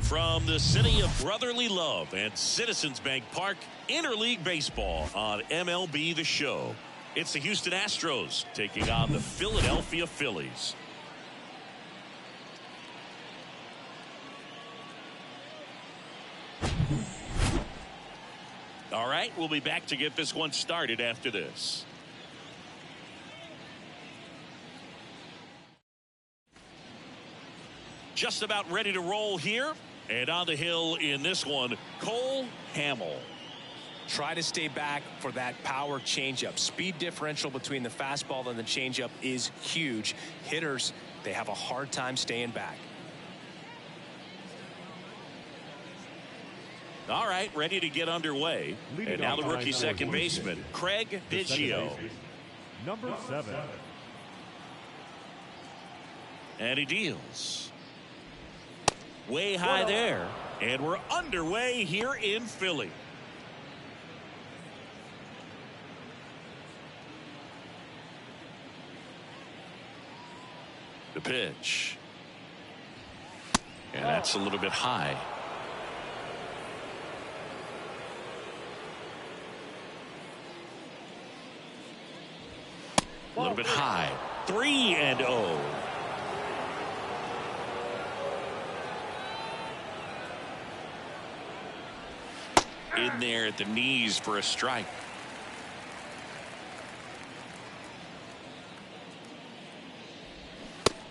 From the city of brotherly love and Citizens Bank Park, interleague baseball on MLB The Show. It's the Houston Astros taking on the Philadelphia Phillies. All right, we'll be back to get this one started after this. Just about ready to roll here. And on the hill in this one, Cole Hamel. Try to stay back for that power changeup. Speed differential between the fastball and the changeup is huge. Hitters, they have a hard time staying back. All right, ready to get underway. And now the rookie second baseman, Craig Biggio. Number 7. And he deals. Way high there. And we're underway here in Philly. The pitch. And that's a little bit high. A little bit high. 3-0. In there at the knees for a strike.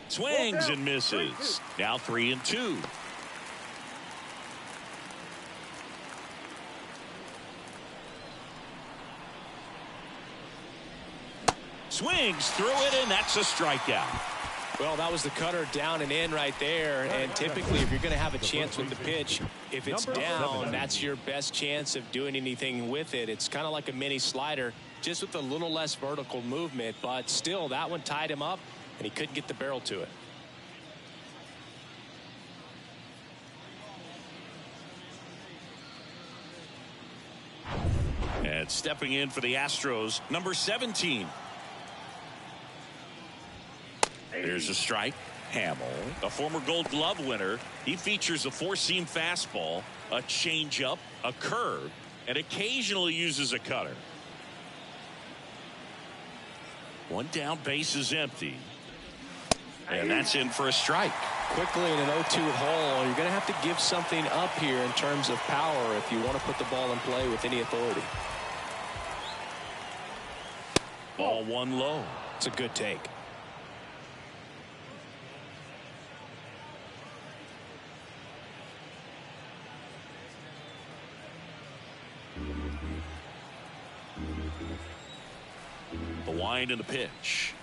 Swings and misses. Now 3-2. Swings through it, and that's a strikeout. Well, that was the cutter down and in right there. And typically, if you're going to have a chance with the pitch, if it's down, that's your best chance of doing anything with it. It's kind of like a mini slider, just with a little less vertical movement. But still, that one tied him up, and he couldn't get the barrel to it. And stepping in for the Astros, number 17. There's a strike. Hamel, a former Gold Glove winner. He features a four-seam fastball, a changeup, a curve, and occasionally uses a cutter. One down, base is empty. And that's in for a strike. Quickly in an 0-2 hole, you're going to have to give something up here in terms of power if you want to put the ball in play with any authority. Ball one low. It's a good take. The wind and the pitch.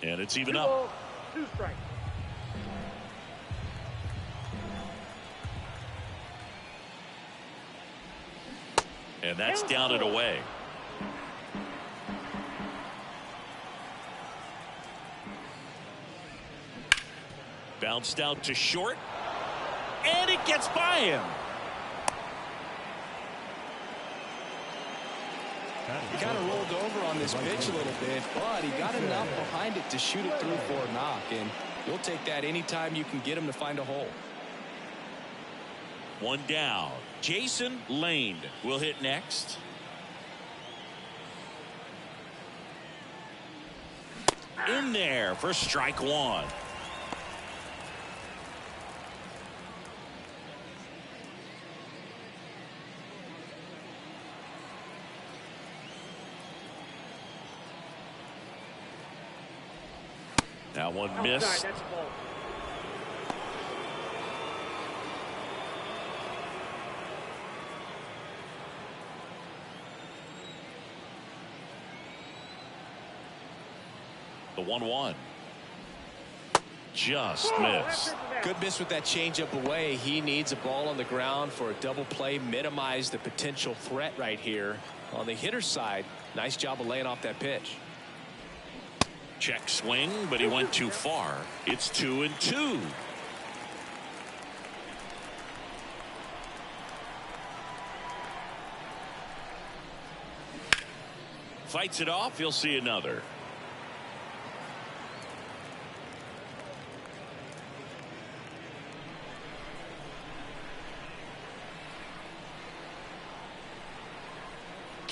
And it's even up. 2 strikes. And that's down and away. Bounced out to short. And it gets by him. He kind of rolled over on this pitch a little bit, but he got enough behind it to shoot it through for a knock, and you'll take that anytime you can get him to find a hole. One down. Jason Lane will hit next. In there for strike one. Now one miss. The 1-1. Just missed. Good miss with that changeup away. He needs a ball on the ground for a double play. Minimize the potential threat right here. On the hitter's side, nice job of laying off that pitch. Check swing, but he went too far. It's 2-2. Fights it off. He'll see another.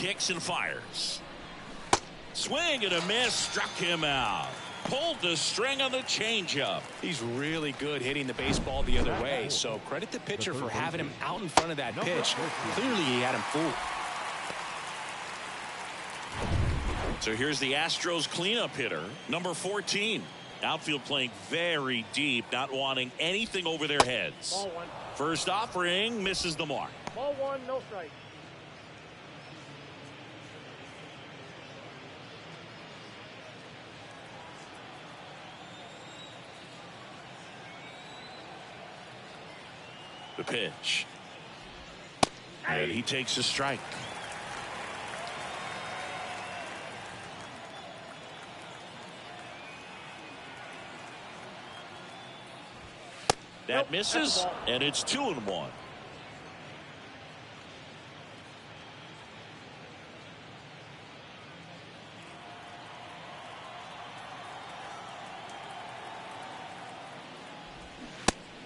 kicks and fires. Swing and a miss, struck him out. Pulled the string on the changeup. He's really good hitting the baseball the other way, so credit the pitcher for having him out in front of that pitch. Clearly he had him fooled. So here's the Astros cleanup hitter, number 14. Outfield playing very deep, not wanting anything over their heads. Ball one. First offering, misses the mark. Ball one, no strike. The pitch. And he takes a strike. That misses, and it's 2-1.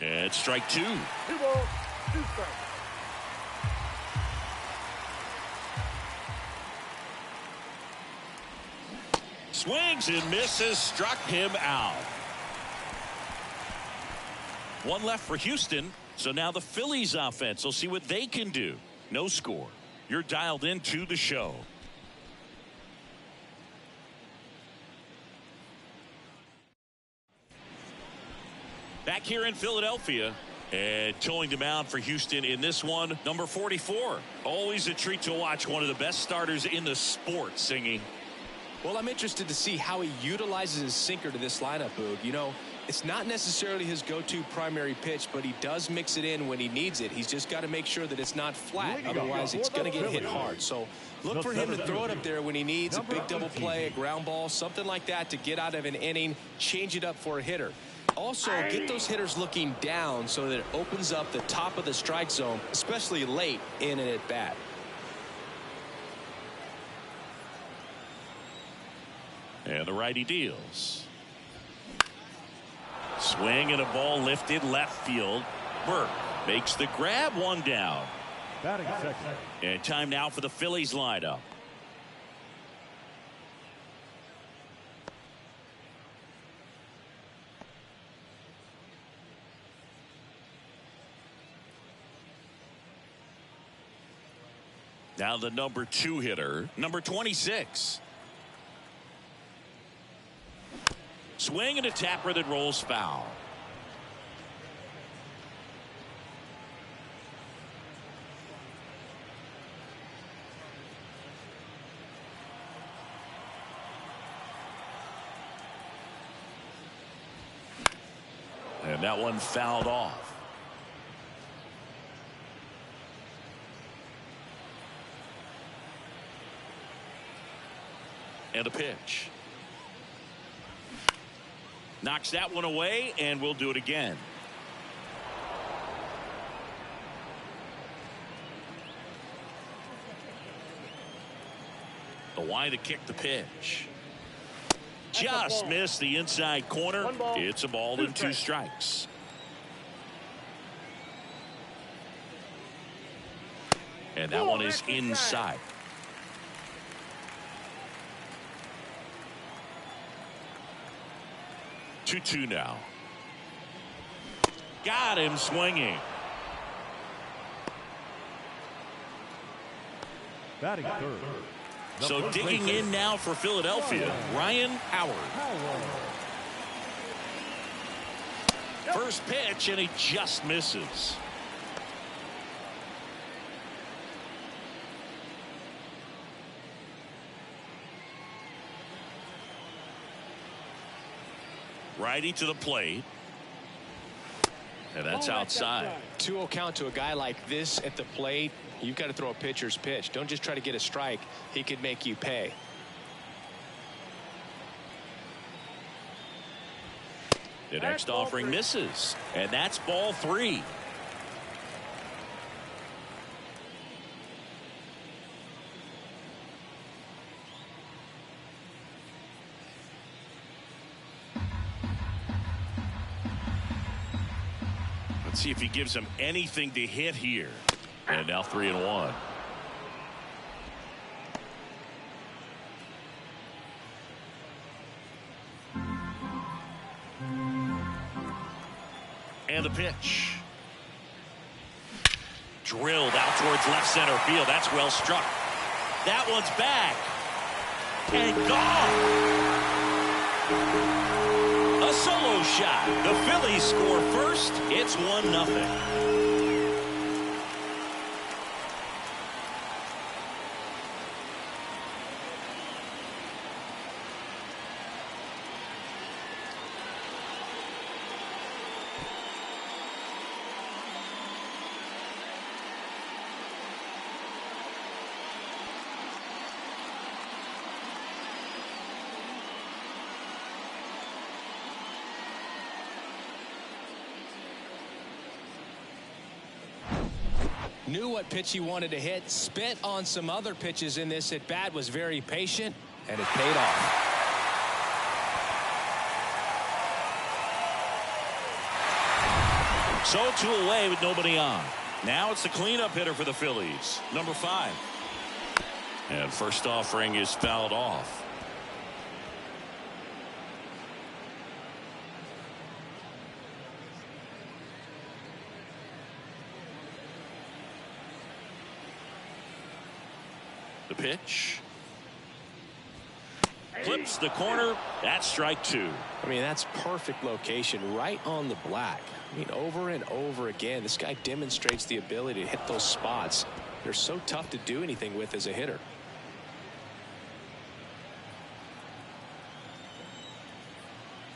And strike 2. 2 balls, 2 strikes. Swings and misses, struck him out. One left for Houston, so now the Phillies offense will see what they can do. No score. You're dialed into the show. Back here in Philadelphia, and towing the mound for Houston in this one, number 44. Always a treat to watch one of the best starters in the sport, Singy. Well, I'm interested to see how he utilizes his sinker to this lineup, Boog. You know, it's not necessarily his go-to primary pitch, but he does mix it in when he needs it. He's just got to make sure that it's not flat. Otherwise, it's going to get hit hard. So look for him to throw it up there when he needs a big double play, a ground ball, something like that to get out of an inning, change it up for a hitter. Also, get those hitters looking down so that it opens up the top of the strike zone, especially late in an at-bat. And the righty deals. Swing and a ball lifted left field. Burke makes the grab, 1 down. Batting second. And time now for the Phillies lineup. Now the number 2 hitter, number 26. Swing and a tapper that rolls foul. And that one fouled off. And a pitch. Knocks that one away, and we'll do it again. The wide to kick the pitch. Just missed the inside corner. It's a ball and 2 strikes. And that one is inside. Two now. Got him swinging. Batting third. So digging in now for Philadelphia, Ryan Howard. First pitch, and he just misses. Righty to the plate. And that's outside. 2-0 count to a guy like this at the plate. You've got to throw a pitcher's pitch. Don't just try to get a strike. He could make you pay. The next offering misses. And that's ball 3. Let's see if he gives him anything to hit here. And now 3-1. And the pitch. Drilled out towards left center field. That's well struck. That one's back. And gone. A solo shot. The Phillies score first. It's 1-0. Knew what pitch he wanted to hit, spit on some other pitches in this at bat, was very patient, and it paid off. So 2 away with nobody on. Now it's the cleanup hitter for the Phillies, number 5. And first offering is fouled off. The pitch. Clips the corner. That's strike 2. I mean, that's perfect location, right on the black. I mean, over and over again, this guy demonstrates the ability to hit those spots. They're so tough to do anything with as a hitter.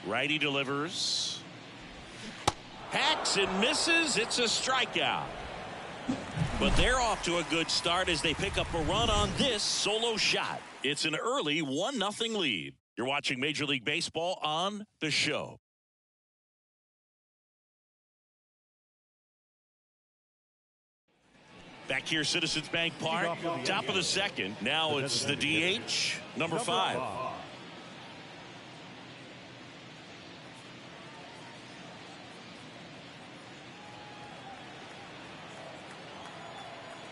Righty delivers. Hacks and misses. It's a strikeout. But they're off to a good start as they pick up a run on this solo shot. It's an early 1-0 lead. You're watching Major League Baseball on The Show. Back here, Citizens Bank Park, top of the second. Now it's the DH, number 5.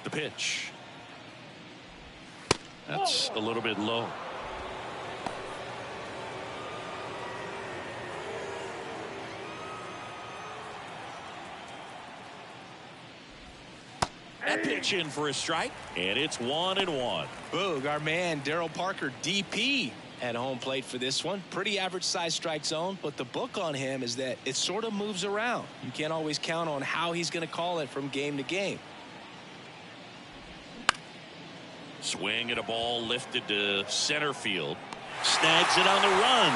The pitch. That's a little bit low. That pitch in for a strike, and it's 1-1. Boog, our man Darryl Parker, DP, at home plate for this one. Pretty average size strike zone, but the book on him is that it sort of moves around. You can't always count on how he's going to call it from game to game. Swing at a ball lifted to center field. Snags it on the run.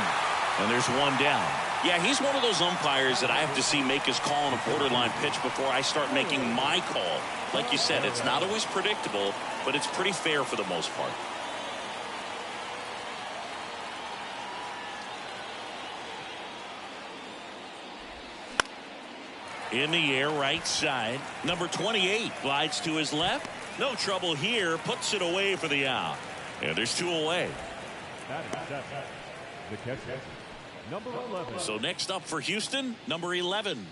And there's one down. Yeah, he's one of those umpires that I have to see make his call on a borderline pitch before I start making my call. Like you said, it's not always predictable, but it's pretty fair for the most part. In the air, right side. Number 28 glides to his left. No trouble here. Puts it away for the out. And there's 2 away. The catcher, number 11. So next up for Houston, number 11.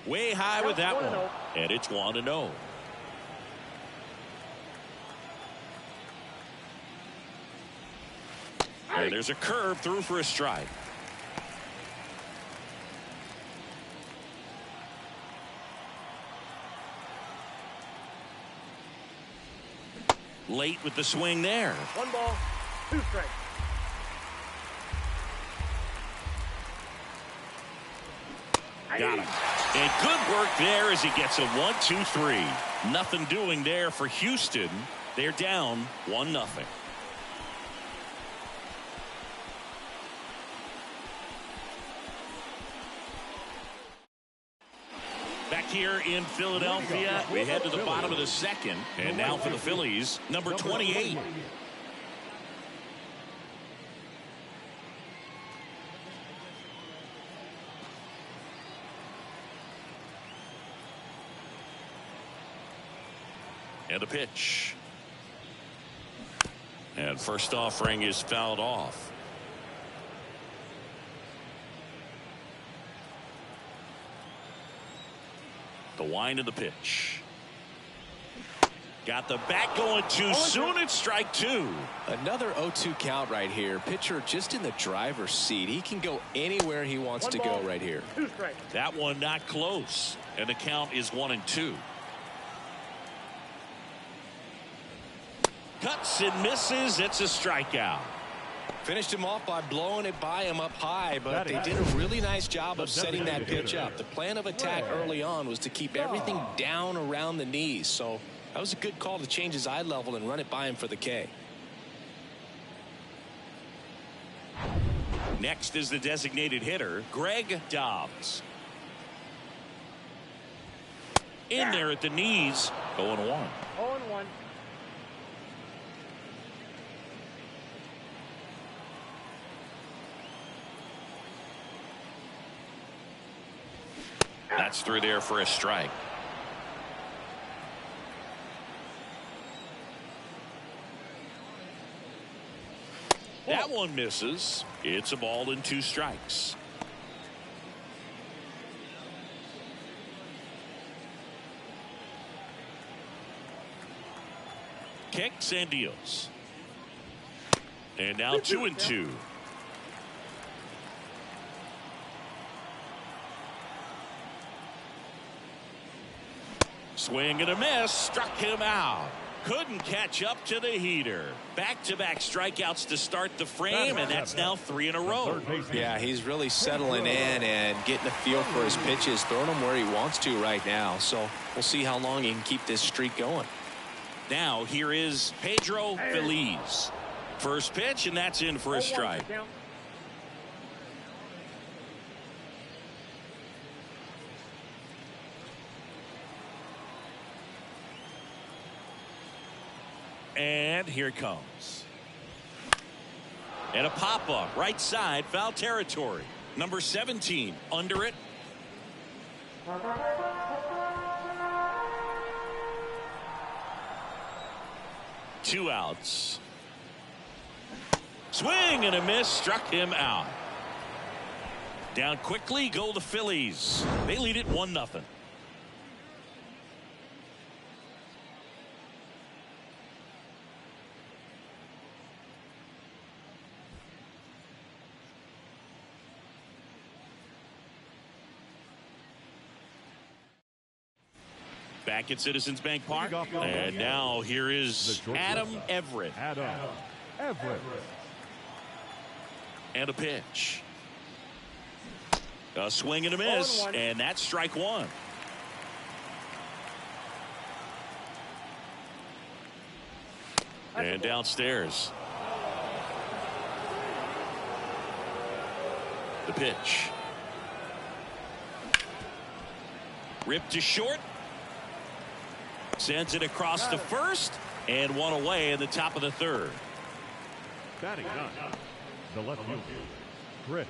Way high with that one. And it's 1-0. And there's a curve through for a strike. Late with the swing there. 1 ball, 2 strikes. Got him. And good work there as he gets a 1-2-3. Nothing doing there for Houston. They're down 1-0. Back here in Philadelphia, we head to the bottom of the second. And now for the Phillies, number 28. And the pitch. And first offering is fouled off. The wind of the pitch. Got the bat going too soon. It's strike two. Another 0-2 count right here. Pitcher just in the driver's seat. He can go anywhere he wants to go right here. That one not close. And the count is 1-2. Cuts and misses. It's a strikeout. Finished him off by blowing it by him up high, but they did a really nice job of setting that pitch up. The plan of attack early on was to keep everything down around the knees, so that was a good call to change his eye level and run it by him for the K. Next is the designated hitter, Greg Dobbs. In there at the knees, 0-1. 0-1. That's through there for a strike. That one misses. It's a ball and 2 strikes. Kicks and deals. And now 2-2. Swing and a miss. Struck him out. Couldn't catch up to the heater. Back-to-back strikeouts to start the frame, and that's now 3 in a row. Yeah, he's really settling in and getting a feel for his pitches, throwing them where he wants to right now. So we'll see how long he can keep this streak going. Now here is Pedro Feliz. First pitch, and that's in for a strike. And here it comes. And a pop-up right side, foul territory. Number 17 under it. Two outs. Swing and a miss, struck him out. Down quickly go the Phillies. They lead it 1-0. Back at Citizens Bank Park. And now here is Adam Everett. And a pitch. A swing and a miss. And that's strike one. And downstairs. The pitch. Ripped to short. Sends it across the first, and one away in the top of the third. Batting ninth, the left fielder,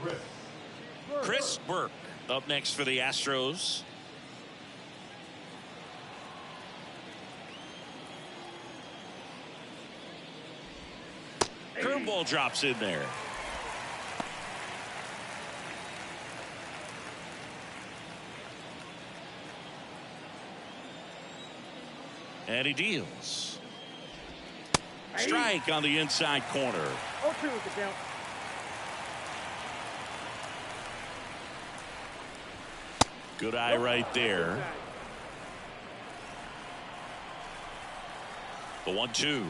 Chris Burke up next for the Astros. Curveball drops in there. And he deals. Strike on the inside corner. 0-2 with the count. Good eye right there. The 1-2.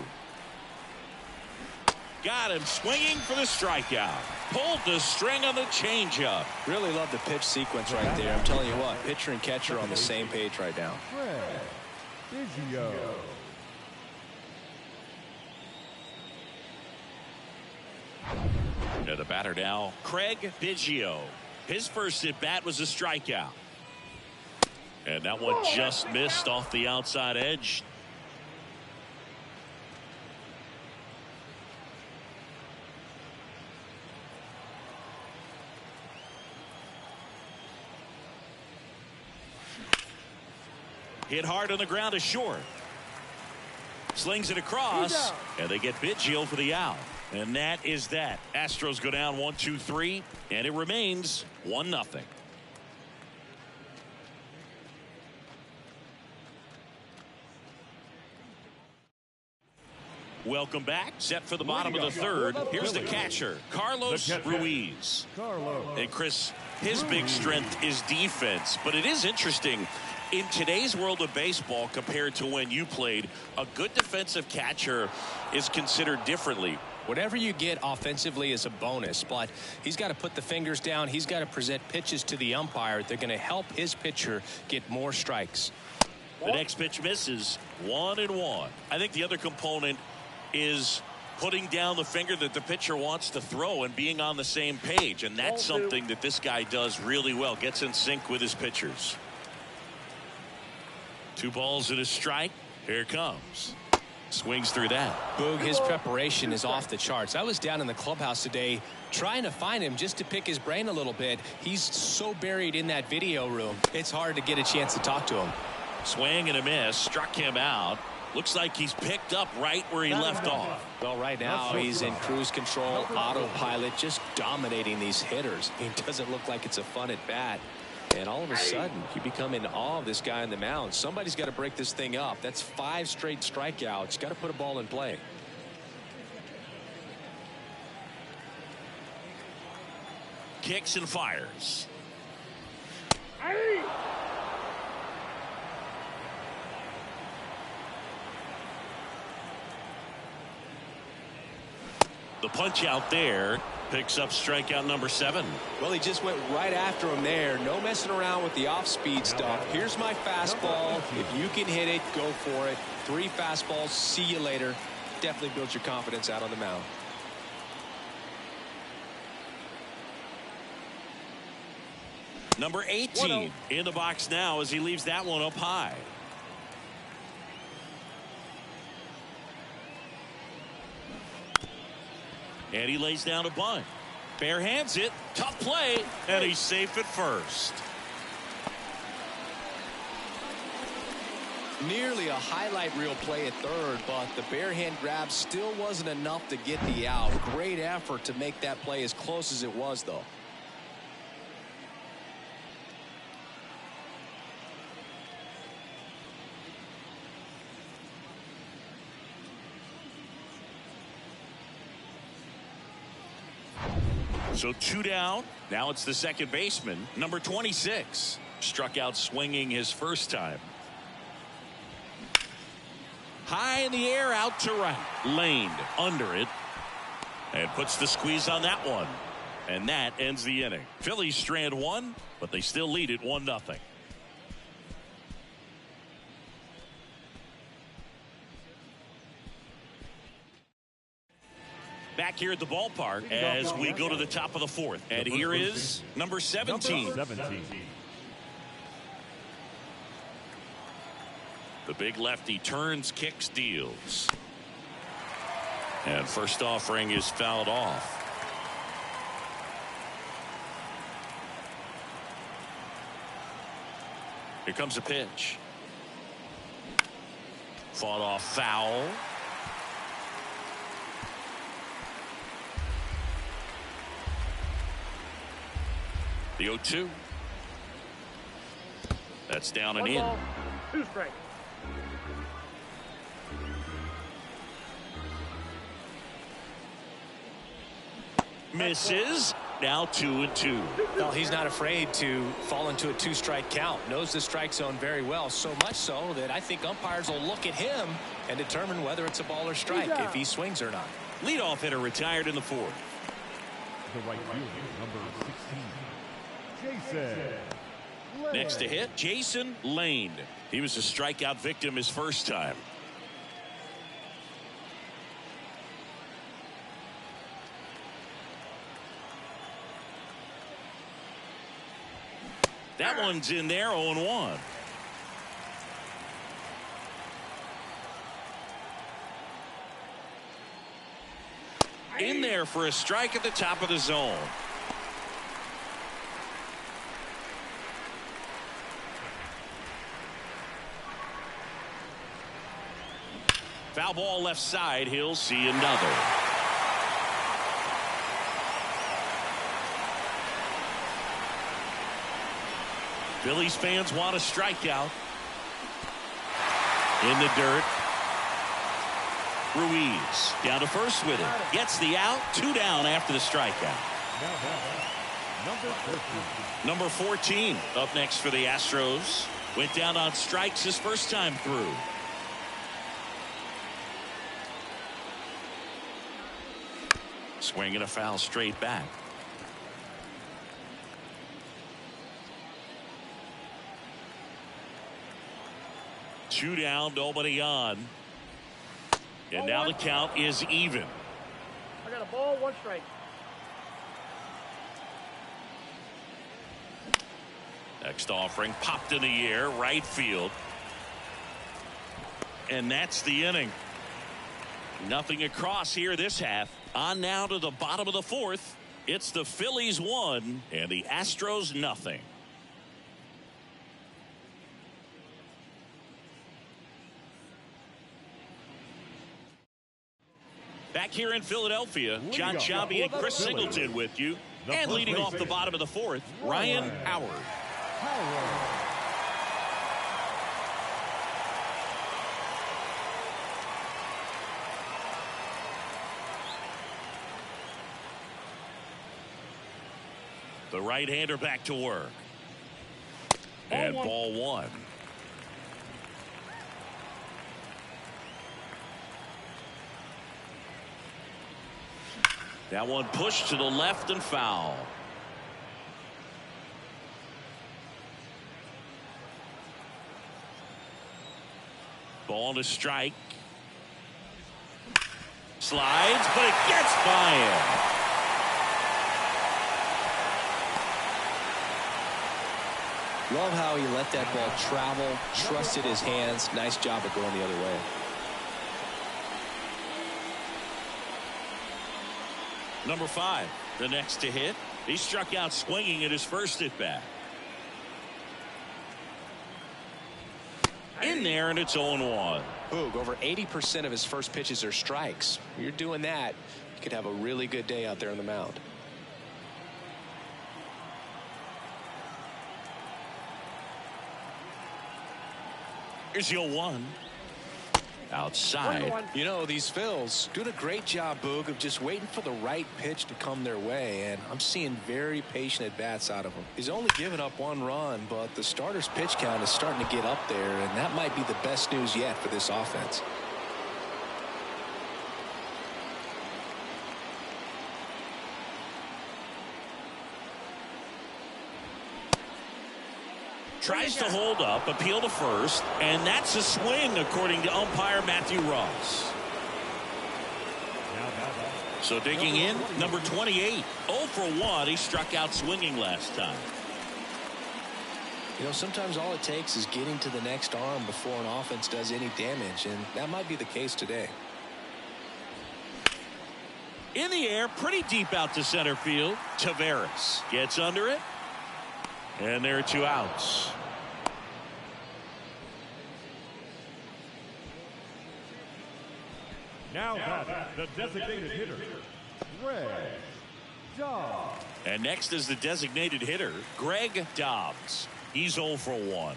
Got him swinging for the strikeout. Pulled the string on the changeup. Really love the pitch sequence right there. I'm telling you what, pitcher and catcher on the same page right now. And the batter now, Craig Biggio. His first at bat was a strikeout. And that one just missed off the outside edge. Hit hard on the ground to short. Slings it across, and they get Biggio for the out. And that is that. Astros go down 1-2-3, and it remains 1-0. Welcome back. Set for the bottom of the third. Here's the catcher, Carlos Ruiz. And Chris, his big strength is defense. But it is interesting, in today's world of baseball compared to when you played, a good defensive catcher is considered differently. Whatever you get offensively is a bonus, but he's got to put the fingers down. He's got to present pitches to the umpire. They're going to help his pitcher get more strikes. The next pitch misses. 1-1. I think the other component is putting down the finger that the pitcher wants to throw and being on the same page. And that's something that this guy does really well. Gets in sync with his pitchers. 2 balls and a strike. Here it comes. Swings through that. Boog, his preparation is off the charts. I was down in the clubhouse today trying to find him just to pick his brain a little bit. He's so buried in that video room. It's hard to get a chance to talk to him. Swing and a miss. Struck him out. Looks like he's picked up right where he left off. Well, right now he's in cruise control, autopilot, just dominating these hitters. It doesn't look like it's a fun at bat. And all of a sudden, you become in awe of this guy on the mound. Somebody's got to break this thing up. That's 5 straight strikeouts. Got to put a ball in play. Kicks and fires. The punch out there. Picks up strikeout number 7. Well, he just went right after him there. No messing around with the off-speed stuff. Here's my fastball. If you can hit it, go for it. 3 fastballs. See you later. Definitely builds your confidence out on the mound. Number 18 in the box now as he leaves that one up high. And he lays down a bunt. Bare hands it. Tough play. And he's safe at first. Nearly a highlight reel play at third, but the bare hand grab still wasn't enough to get the out. Great effort to make that play as close as it was, though. So 2 down. Now it's the second baseman, number 26. Struck out swinging his first time. High in the air, out to right. Laned under it. And puts the squeeze on that one. And that ends the inning. Phillies strand 1, but they still lead it 1-0. Back here at the ballpark as we go to the top of the 4th. And here is number 17. The big lefty turns, kicks, deals. And first offering is fouled off. Here comes a pitch. Fought off foul. The 0-2. That's down and in. 2 strikes. Misses. Now 2-2. Well, he's not afraid to fall into a 2-strike count. Knows the strike zone very well. So much so that I think umpires will look at him and determine whether it's a ball or strike if he swings or not. Leadoff hitter retired in the 4th. The right fielder, number 16. Jason Lane. Next to hit, Jason Lane. He was a strikeout victim his first time. That one's in there, 0-1. In there for a strike at the top of the zone. Foul ball left side. He'll see another. Phillies fans want a strikeout. In the dirt. Ruiz down to first with it. Gets the out. 2 down after the strikeout. Number 14 up next for the Astros. Went down on strikes his first time through. Swinging a foul straight back. Two down, nobody on. And now the count is even. I got a ball, 1 strike. Next offering popped in the air, right field. And that's the inning. Nothing across here this half. On now to the bottom of the 4th. It's the Phillies 1 and the Astros nothing. Back here in Philadelphia, John Sciambi and Chris Singleton with you. And leading off the bottom of the 4th, Ryan Howard. The right-hander back to work. And ball 1. That one pushed to the left and foul. Ball to strike. Slides, but it gets by him. Love how he let that ball travel, trusted his hands. Nice job of going the other way. Number 5, the next to hit. He struck out swinging at his first at bat. In there, and it's 0-1. Boog, over 80% of his first pitches are strikes. You're doing that, you could have a really good day out there on the mound. Here's the 0-1. Outside. You know, these Phils doing a great job, Boog, of just waiting for the right pitch to come their way, and I'm seeing very patient at-bats out of him. He's only given up 1 run, but the starter's pitch count is starting to get up there, and that might be the best news yet for this offense. Tries to hold up, appeal to first, and that's a swing according to umpire Matthew Ross. So digging in, number 28. 0 for 1. He struck out swinging last time. You know, sometimes all it takes is getting to the next arm before an offense does any damage, and that might be the case today. In the air, pretty deep out to center field. Taveras gets under it. And there are 2 outs. Now the designated hitter, Greg Dobbs. And next is the designated hitter, Greg Dobbs. He's 0 for 1.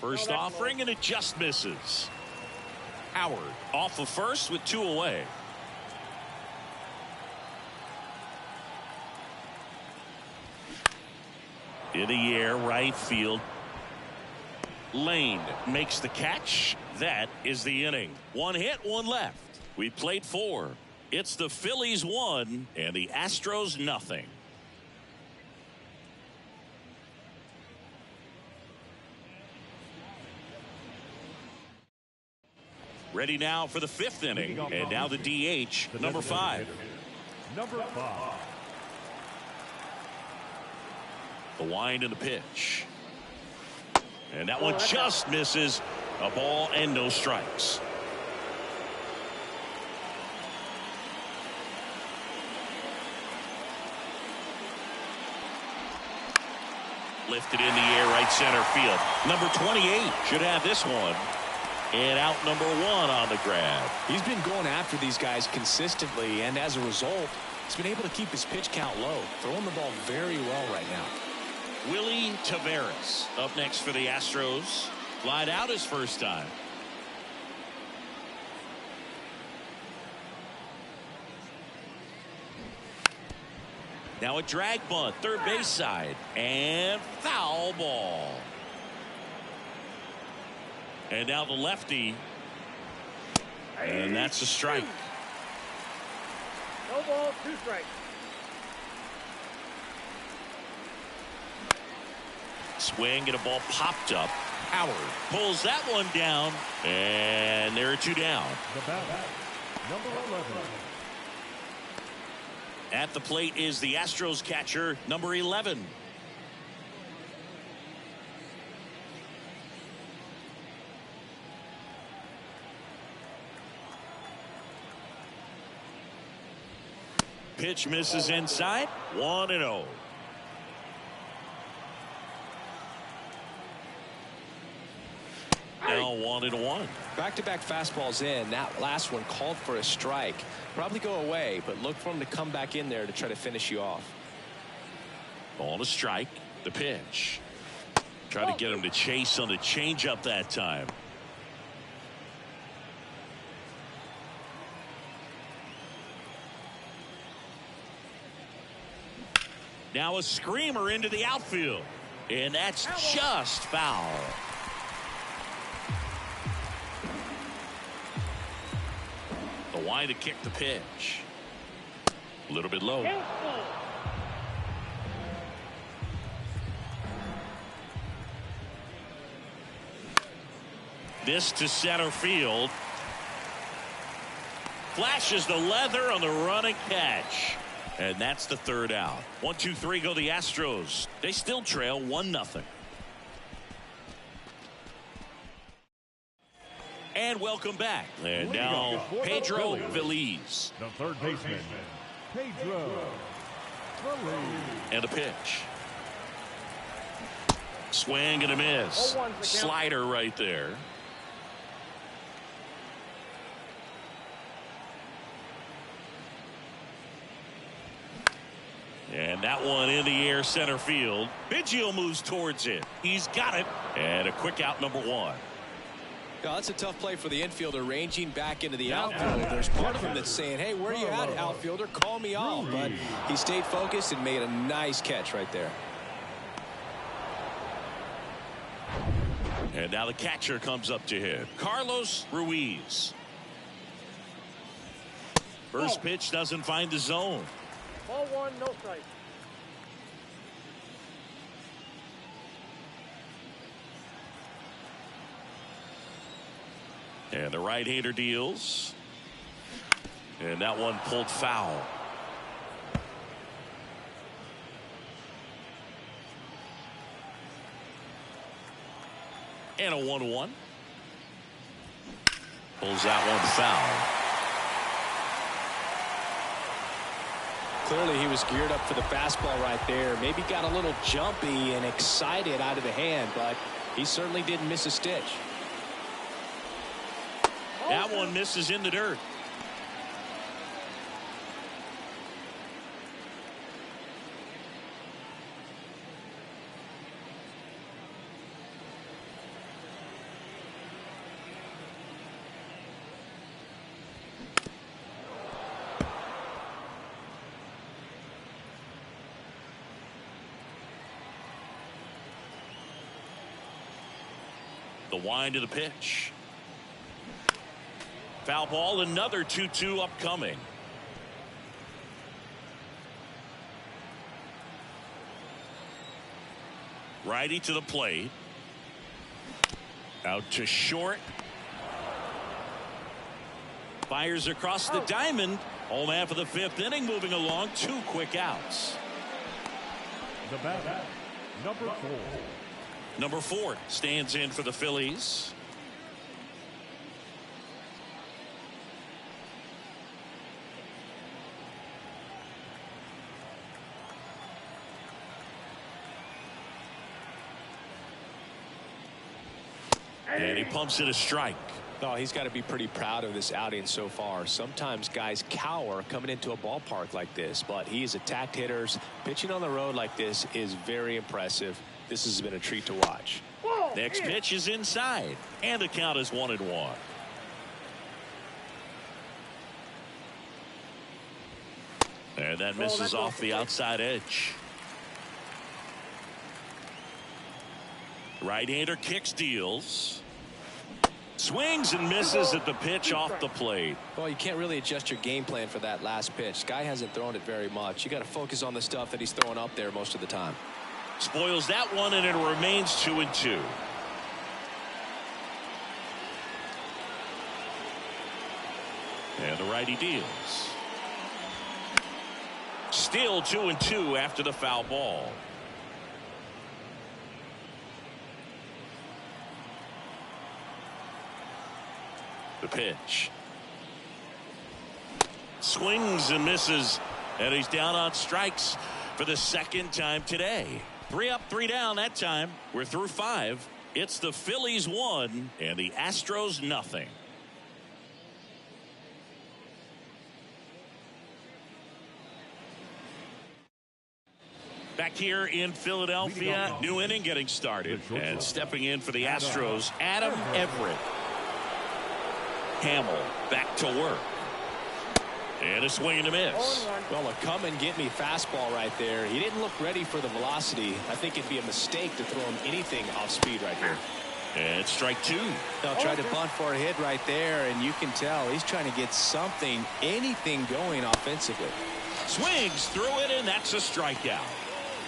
First offering, and it just misses. Howard off of first with 2 away. In the air, right field. Lane makes the catch. That is the inning. 1 hit, 1 left. We played 4. It's the Phillies 1 and the Astros nothing. Ready now for the 5th inning, and now the DH, number 5. Number 5. The wind and the pitch. And that one just misses. A ball and no strikes. Lifted in the air, right center field. Number 28 should have this one. And out number 1 on the grab. He's been going after these guys consistently, and as a result, He's been able to keep his pitch count low, throwing the ball very well right now. Willie Taveras up next for the Astros. Lied out his first time. Now a drag bunt, third base side, and foul ball. And now the lefty, and that's a strike. No ball, 2 strikes. Swing and a ball popped up. Howard pulls that one down, and there are 2 down. The batter, number 11. At the plate is the Astros catcher, number 11. Pitch misses inside, 1-0. Now 1-1. Back-to-back fastballs in. That last one called for a strike. Probably go away, but look for him to come back in there to try to finish you off. Ball to strike. The pitch. Try to get him to chase on the changeup that time. Now a screamer into the outfield. And that's just foul. The wide to kick the pitch. A little bit low. This to center field. Flashes the leather on the running catch. And that's the third out. 1, 2, 3 go the Astros. They still trail 1-0. And welcome back. And now Pedro Feliz. The third baseman, Pedro Feliz. And a pitch. Swing and a miss. Slider right there. And that one in the air center field. Biggio moves towards it. He's got it. And a quick out, number 1. Yeah, that's a tough play for the infielder, ranging back into the outfield. There's part of him that's saying, hey, where are you at, outfielder? Call me off. But he stayed focused and made a nice catch right there. And now the catcher comes up to hit. Carlos Ruiz. First pitch doesn't find the zone. Ball 1, no strike. And the right-hander deals. And that one pulled foul. And a 1-1. Pulls that one foul. Clearly he was geared up for the fastball right there. Maybe got a little jumpy and excited out of the hand, but he certainly didn't miss a stitch. That one misses in the dirt. The wind of the pitch. Foul ball, another 2-2 upcoming. Righty to the plate. Out to short. Fires across the diamond. Home half of the 5th inning, moving along. 2 quick outs. The batter, number 4. Number 4 stands in for the Phillies. And he pumps it a strike. Oh, he's got to be pretty proud of this outing so far. Sometimes guys cower coming into a ballpark like this, but he's attacked hitters. Pitching on the road like this is very impressive. This has been a treat to watch. Next pitch is inside, and the count is 1-1. And that misses off the outside edge. Right-hander kicks, deals. Swings and misses at the pitch off the plate. Well, you can't really adjust your game plan for that last pitch. Guy hasn't thrown it very much. You got to focus on the stuff that he's throwing up there most of the time. Spoils that one, and it remains 2-2. And the righty deals. Still 2-2 after the foul ball. The pitch. Swings and misses, and he's down on strikes for the second time today. 3 up, 3 down that time. We're through 5. It's the Phillies 1 and the Astros nothing. Back here in Philadelphia, new inning getting started, and stepping in for the Astros, Adam Everett. Hamill back to work. And a swing and a miss. Well, a come and get me fastball right there. He didn't look ready for the velocity. I think it'd be a mistake to throw him anything off speed right here. And strike 2. They'll try to bunt for a hit right there, and you can tell he's trying to get something, anything going offensively. Swings through it, and that's a strikeout.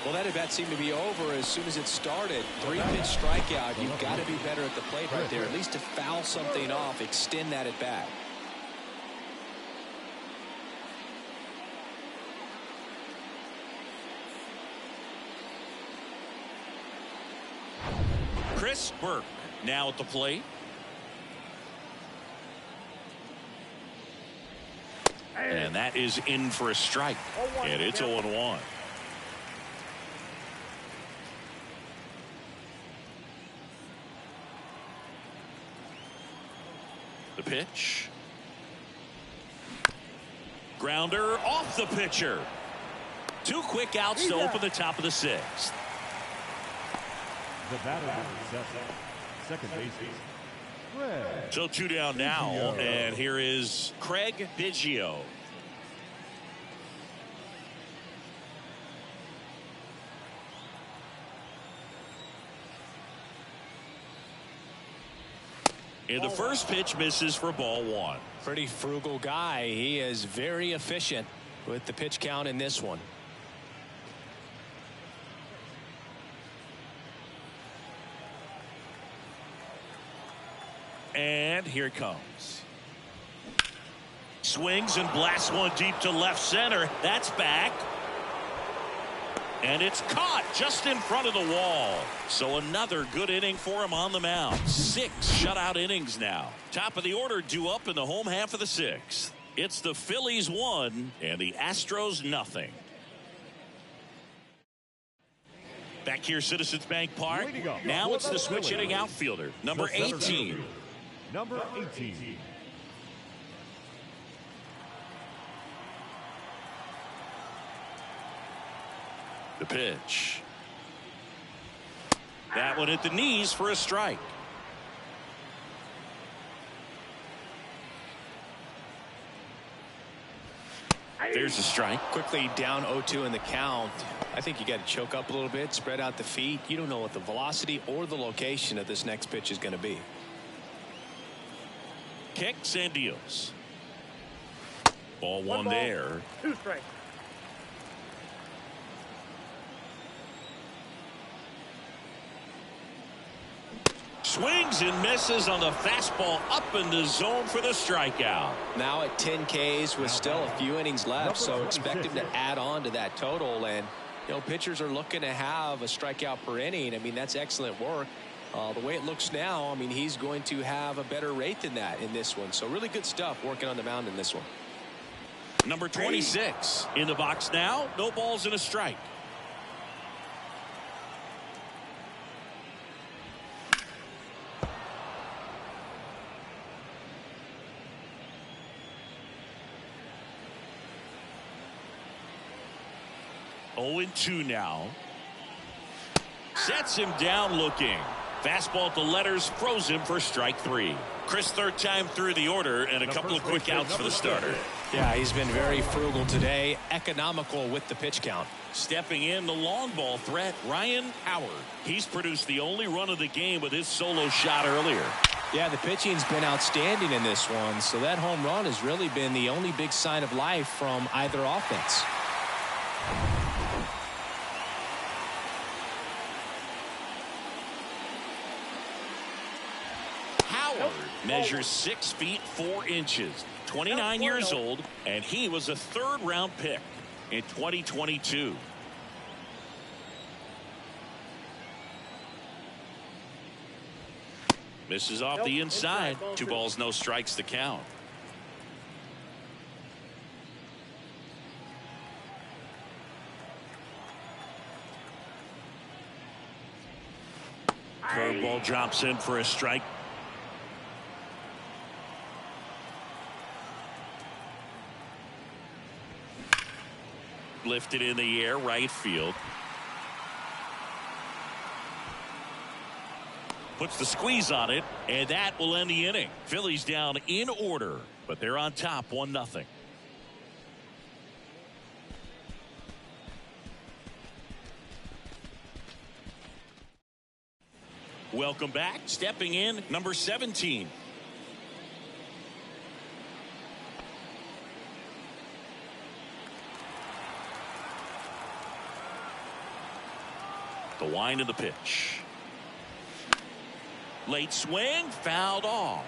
Well, that at bat seemed to be over as soon as it started. 3-pitch strikeout. You've got to be better at the plate right there, at least to foul something off, extend that at bat. Chris Burke now at the plate. And that is in for a strike. And it's 0-1. The pitch. Grounder off the pitcher. 2 quick outs to open the top of the 6th. The batter is second baseman. So 2 down now, and here is Craig Biggio. And the first pitch misses for ball 1. Pretty frugal guy. He is very efficient with the pitch count in this one. And here it comes. Swings and blasts one deep to left center. That's back. And it's caught just in front of the wall. So another good inning for him on the mound. 6 shutout innings now. Top of the order due up in the home half of the 6th. It's the Phillies 1 and the Astros nothing. Back here, Citizens Bank Park. Now it's the switch hitting outfielder, number 18. Number 18. The pitch. That one at the knees for a strike. There's a strike. Quickly down 0-2 in the count. I think you got to choke up a little bit, spread out the feet. You don't know what the velocity or the location of this next pitch is going to be. Kicks and deals. Ball 1 there. 2 strikes. Swings and misses on the fastball up in the zone for the strikeout. Now at 10 Ks with still a few innings left, so expect him to add on to that total. And you know, pitchers are looking to have a strikeout per inning. I mean, that's excellent work. The way it looks now, I mean, he's going to have a better rate than that in this one. So really good stuff working on the mound in this one. Number 26 in the box now. No balls and a strike. 0-2 now. Sets him down looking. Fastball at the letters, froze him for strike 3. Chris, third time through the order, and a couple of quick outs for the starter. Yeah, he's been very frugal today, economical with the pitch count. Stepping in, the long ball threat, Ryan Howard. He's produced the only run of the game with his solo shot earlier. Yeah, the pitching's been outstanding in this one, so that home run has really been the only big sign of life from either offense. Howard measures 6 feet 4 inches, 29 years old, and he was a third-round pick in 2022. Misses off the inside. 2 balls, no strikes to count. Curveball drops in for a strike. Lifted in the air, right field. Puts the squeeze on it, and that will end the inning. Phillies down in order, but they're on top 1-0. Welcome back. Stepping in, number 17. The wind of the pitch. Late swing, fouled off.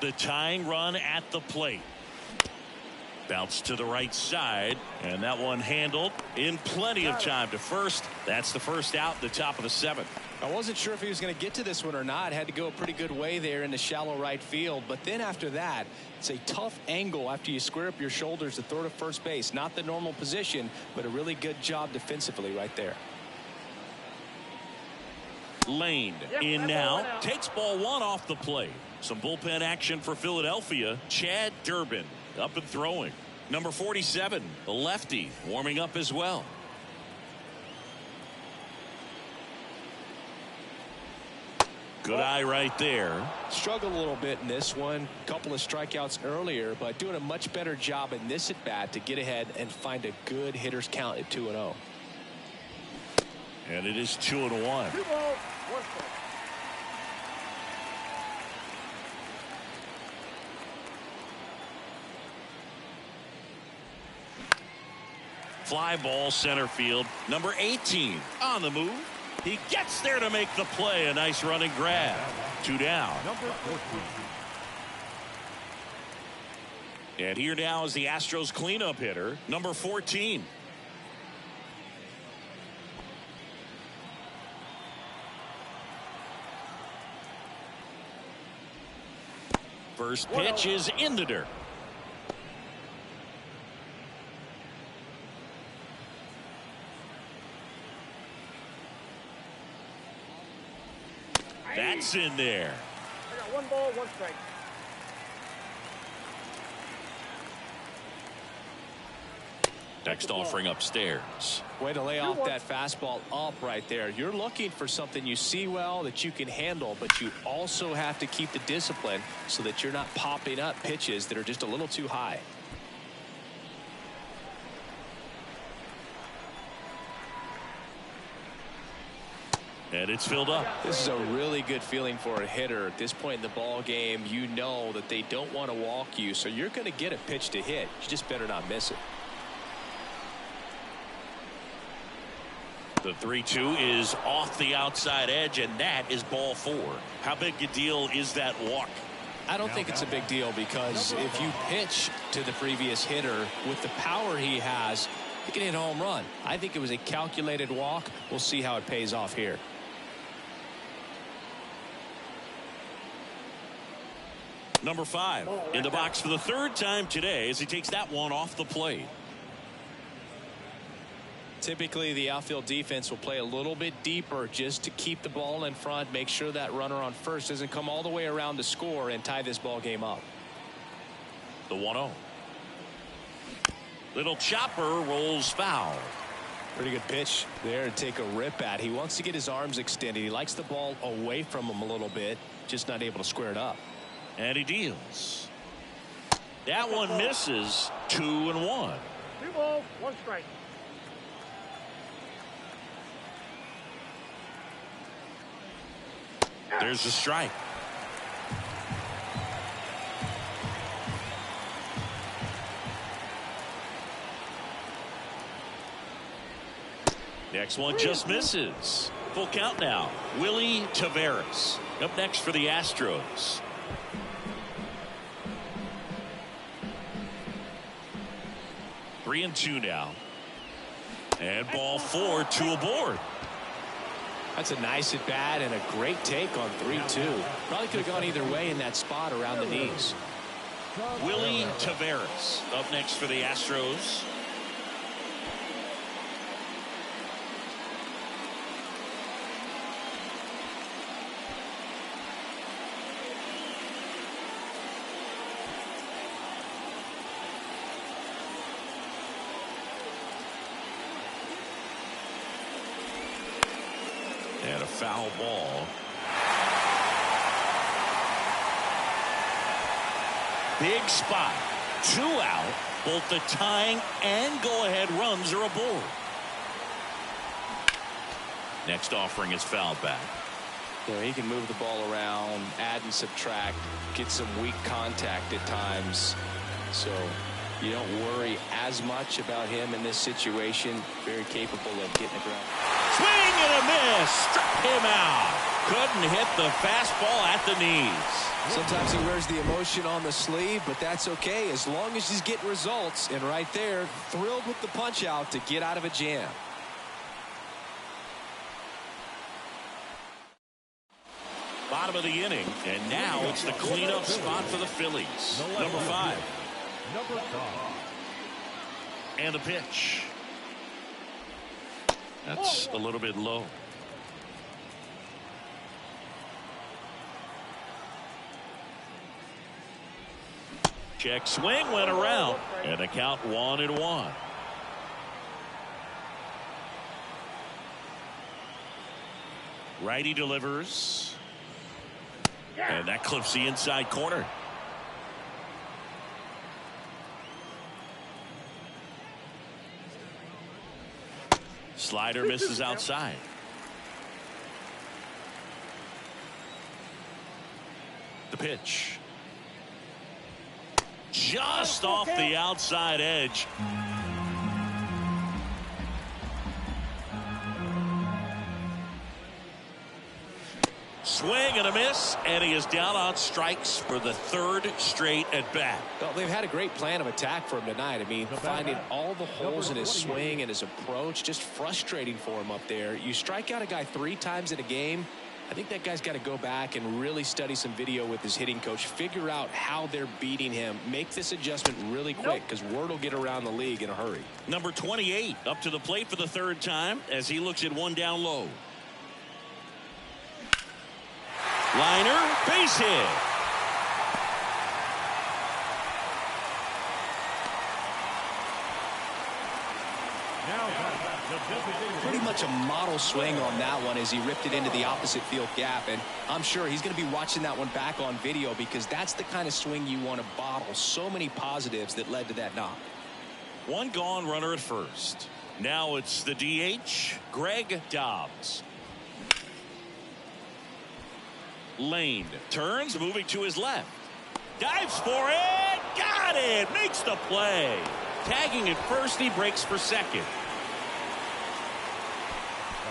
The tying run at the plate. Bounce to the right side, and that one handled in plenty of time to first. That's the first out, the top of the 7th. I wasn't sure if he was going to get to this one or not. Had to go a pretty good way there in the shallow right field. But then after that, it's a tough angle after you square up your shoulders to throw to first base. Not the normal position, but a really good job defensively right there. Lane in now. Takes ball 1 off the plate. Some bullpen action for Philadelphia. Chad Durbin up and throwing. Number 47, the lefty, warming up as well. Good eye right there. Struggled a little bit in this one. Couple of strikeouts earlier, but doing a much better job in this at bat to get ahead and find a good hitter's count at 2-0. And it is 2-1. Fly ball center field. Number 18 on the move. He gets there to make the play. A nice running grab. 2 down. Number 14. And here now is the Astros cleanup hitter, number 14. First pitch is in the dirt. That's in there. I got 1 ball, 1 strike. Next offering upstairs. Way to lay off that fastball up right there. You're looking for something you see well that you can handle, but you also have to keep the discipline so that you're not popping up pitches that are just a little too high. And it's filled up. This is a really good feeling for a hitter at this point in the ball game. You know that they don't want to walk you, so you're going to get a pitch to hit. You just better not miss it. The 3-2 is off the outside edge, and that is ball 4. How big a deal is that walk? I don't think it's a big deal, because if you pitch to the previous hitter with the power he has, he can hit a home run. I think it was a calculated walk. We'll see how it pays off here. Number 5 in the box for the 3rd time today as he takes that one off the plate. Typically, the outfield defense will play a little bit deeper just to keep the ball in front, make sure that runner on first doesn't come all the way around to score and tie this ball game up. The 1-0. Little chopper rolls foul. Pretty good pitch there to take a rip at. He wants to get his arms extended. He likes the ball away from him a little bit, just not able to square it up. And he deals. That one misses. 2-1. 2 balls, 1 strike. There's a strike. Next one just misses. Full count now. Willie Taveras up next for the Astros. Three and two now. And ball 4, 2 aboard. That's a nice at bat and a great take on 3-2. Probably could have gone either way in that spot around the knees. Willie Taveras up next for the Astros. And a foul ball. Big spot. 2 out. Both the tying and go-ahead runs are aboard. Next offering is fouled back. Yeah, he can move the ball around, add and subtract, get some weak contact at times. So you don't worry as much about him in this situation. Very capable of getting it around. Swing and a miss. Struck him out. Couldn't hit the fastball at the knees. Sometimes he wears the emotion on the sleeve, but that's okay as long as he's getting results. And right there, thrilled with the punch out to get out of a jam. Bottom of the inning, and now it's the cleanup spot for the Phillies. Number 5. And the pitch. That's a little bit low. Check swing went around, and the count 1-1. Righty delivers. And that clips the inside corner. Slider misses outside. The pitch. Just off the outside edge. Swing and a miss, and he is down on strikes for the 3rd straight at bat. Well, they've had a great plan of attack for him tonight. I mean, finding all the holes in his swing and his approach, just frustrating for him up there. You strike out a guy 3 times in a game, I think that guy's got to go back and really study some video with his hitting coach, figure out how they're beating him, make this adjustment really quick because word will get around the league in a hurry. Number 28 up to the plate for the 3rd time as he looks at one down low. Liner, base hit. Pretty much a model swing on that one as he ripped it into the opposite field gap, and I'm sure he's going to be watching that one back on video because that's the kind of swing you want to bottle. So many positives that led to that knock. One gone, runner at first. Now it's the DH, Greg Dobbs. Lane turns, moving to his left. Dives for it. Got it. Makes the play. Tagging at first, he breaks for second.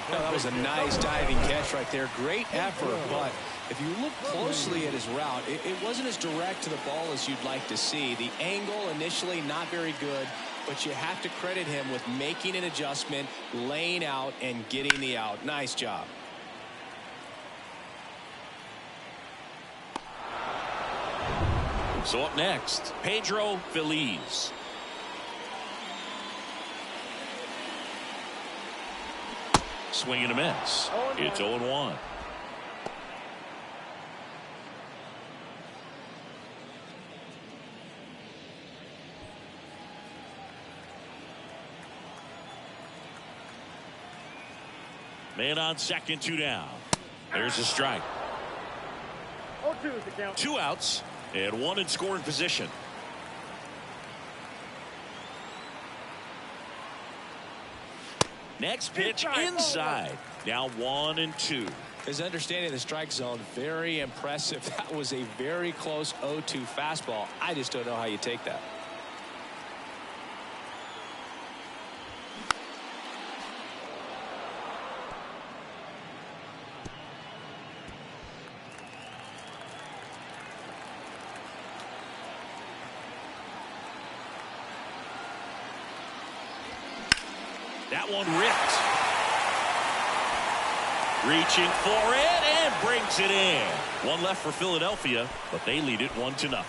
Well, that was a nice diving catch right there. Great effort, but if you look closely at his route, it wasn't as direct to the ball as you'd like to see. The angle initially not very good, but you have to credit him with making an adjustment, laying out, and getting the out. Nice job. So up next, Pedro Feliz. Swing and a miss. It's 0-1. Man on second, 2 down. There's a strike. 0-2 is the count. 2 outs and 1 in scoring position. Next pitch inside. Now 1-2. His understanding of the strike zone, very impressive. That was a very close 0-2 fastball. I just don't know how you take that. That one ripped. Reaching for it and brings it in. 1 left for Philadelphia, but they lead it 1-0.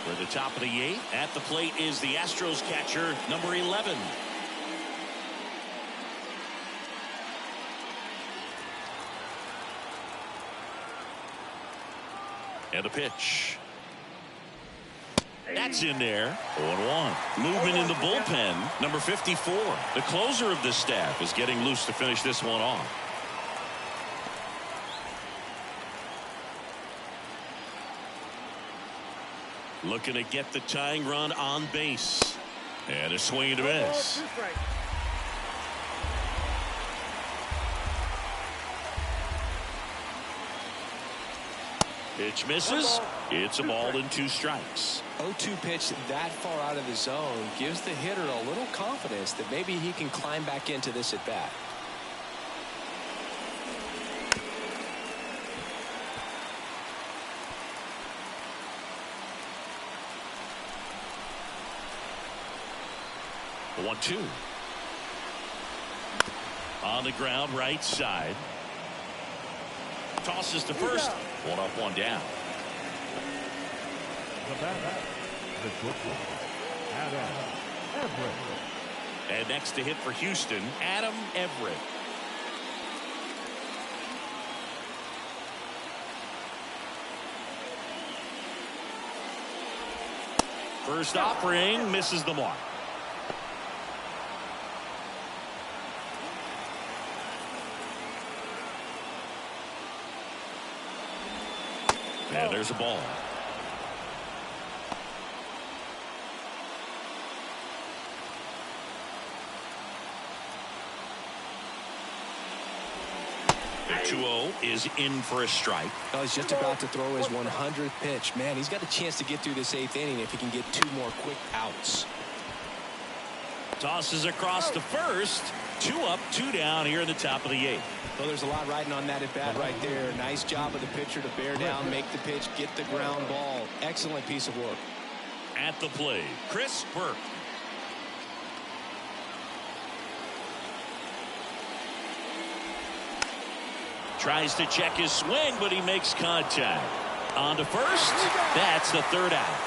For the top of the 8th, at the plate is the Astros catcher, number 11. And a pitch. That's in there. 0-1. Movement in the bullpen. Number 54. The closer of this staff is getting loose to finish this one off. Looking to get the tying run on base. And a swing and a miss. Pitch misses. It's a ball and 2 strikes. 0-2 pitch that far out of the zone gives the hitter a little confidence that maybe he can climb back into this at bat. The 1-2. On the ground, right side. Tosses to first. 1 up, 1 down. The batter, the shortstop, Adam Everett. And next to hit for Houston, Adam Everett. First offering misses the mark. And there's a ball. The 2-0 is in for a strike. Well, he's just about to throw his 100th pitch. Man, he's got a chance to get through this 8th inning if he can get 2 more quick outs. Tosses across to first. 2 up, 2 down here in the top of the 8th. Well, there's a lot riding on that at bat right there. Nice job of the pitcher to bear down, make the pitch, get the ground ball. Excellent piece of work. At the plate, Chris Burke. Tries to check his swing, but he makes contact. On to first. That's the 3rd out.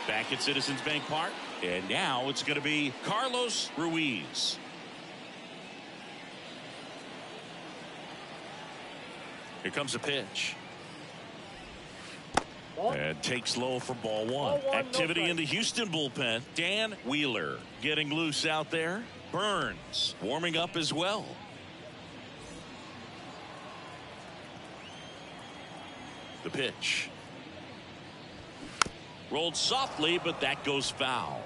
Back at Citizens Bank Park, and now it's going to be Carlos Ruiz. Here comes a pitch. And takes low for ball 1. Activity in the Houston bullpen. Dan Wheeler getting loose out there. Burns warming up as well. The pitch. Rolled softly, but that goes foul.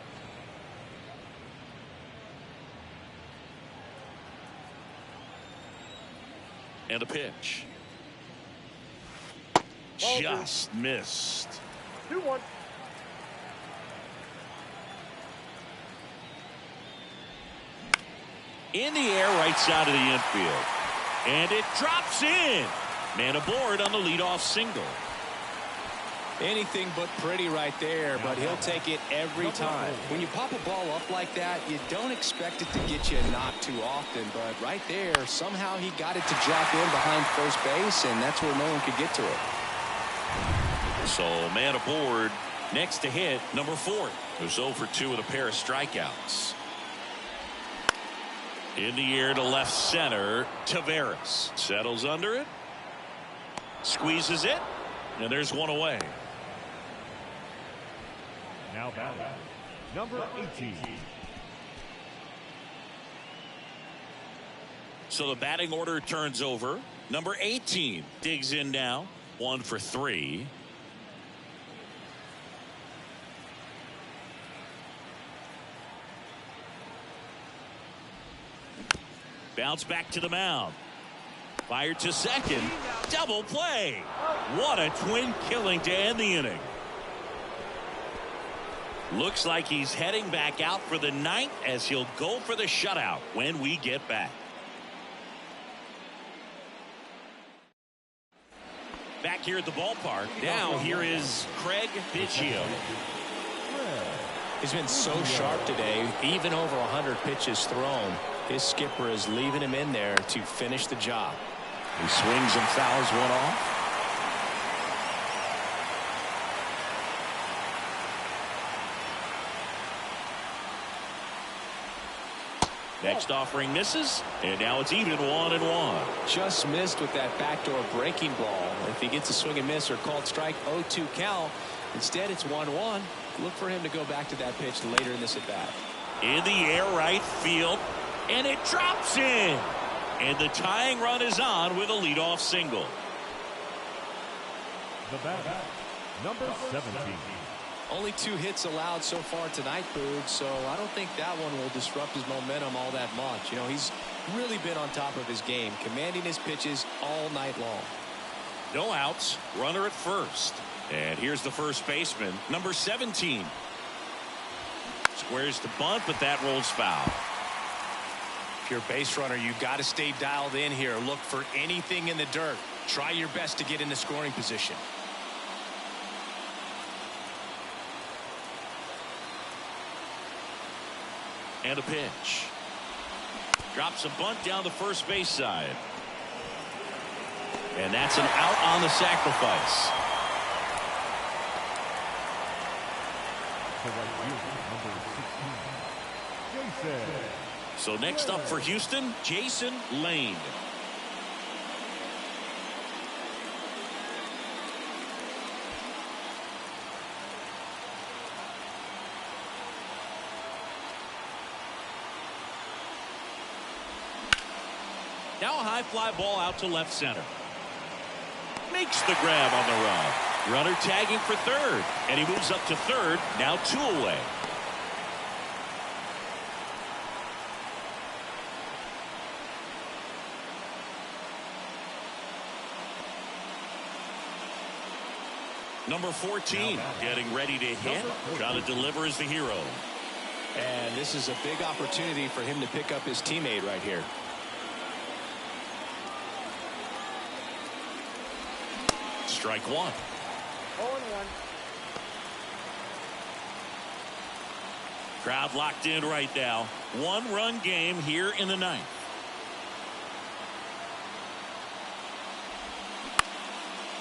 And a pitch. Just missed. 2-1. In the air, right side of the infield. And it drops in. Man aboard on the leadoff single. Anything but pretty right there, but he'll take it every time. When you pop a ball up like that, you don't expect it to get you a knock too often, but right there, somehow he got it to drop in behind first base, and that's where no one could get to it. So man aboard. Next to hit, number 4. Goes 0 for 2 with a pair of strikeouts. In the air to left center, Taveras settles under it, squeezes it, and there's one away. Now batting, number 18. So the batting order turns over. Number 18 digs in now. 1 for 3. Bounce back to the mound. Fired to second. Double play. What a twin killing to end the inning. Looks like he's heading back out for the 9th as he'll go for the shutout when we get back. Back here at the ballpark. Now here is Craig Biggio. He's been so sharp today, even over 100 pitches thrown. His skipper is leaving him in there to finish the job. He swings and fouls one off. Next offering misses, and now it's even 1-1. Just missed with that backdoor breaking ball. If he gets a swing and miss or called strike, 0-2 count. Instead, it's 1-1. Look for him to go back to that pitch later in this at bat. In the air, right field, and it drops in. And the tying run is on with a leadoff single. The batter, number 17. Only 2 hits allowed so far tonight, Boog, so I don't think that one will disrupt his momentum all that much. You know, he's really been on top of his game, commanding his pitches all night long. No outs, runner at first. And here's the first baseman, number 17. Squares the bunt, but that rolls foul. If you're a base runner, you got to stay dialed in here. Look for anything in the dirt. Try your best to get into scoring position. And a pitch. Drops a bunt down the first base side. And that's an out on the sacrifice. So next up for Houston, Jason Lane. Now a high fly ball out to left center. Makes the grab on the run. Runner tagging for third, and he moves up to third, now 2 away. Number 14 getting ready to hit. Trying to deliver as the hero. And this is a big opportunity for him to pick up his teammate right here. Strike 1. 0-1. Crowd locked in right now. 1-run game here in the 9th.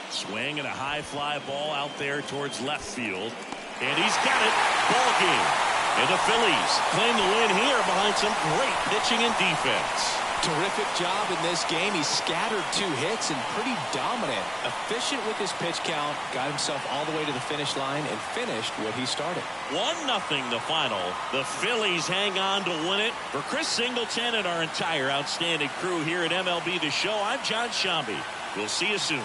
Swing and a high fly ball out there towards left field. And he's got it. Ball game. And the Phillies claim the win here behind some great pitching and defense. Terrific job in this game. He scattered 2 hits and pretty dominant. Efficient with his pitch count. Got himself all the way to the finish line and finished what he started. 1-0 the final. The Phillies hang on to win it. For Chris Singleton and our entire outstanding crew here at MLB The Show, I'm John Shambi. We'll see you soon.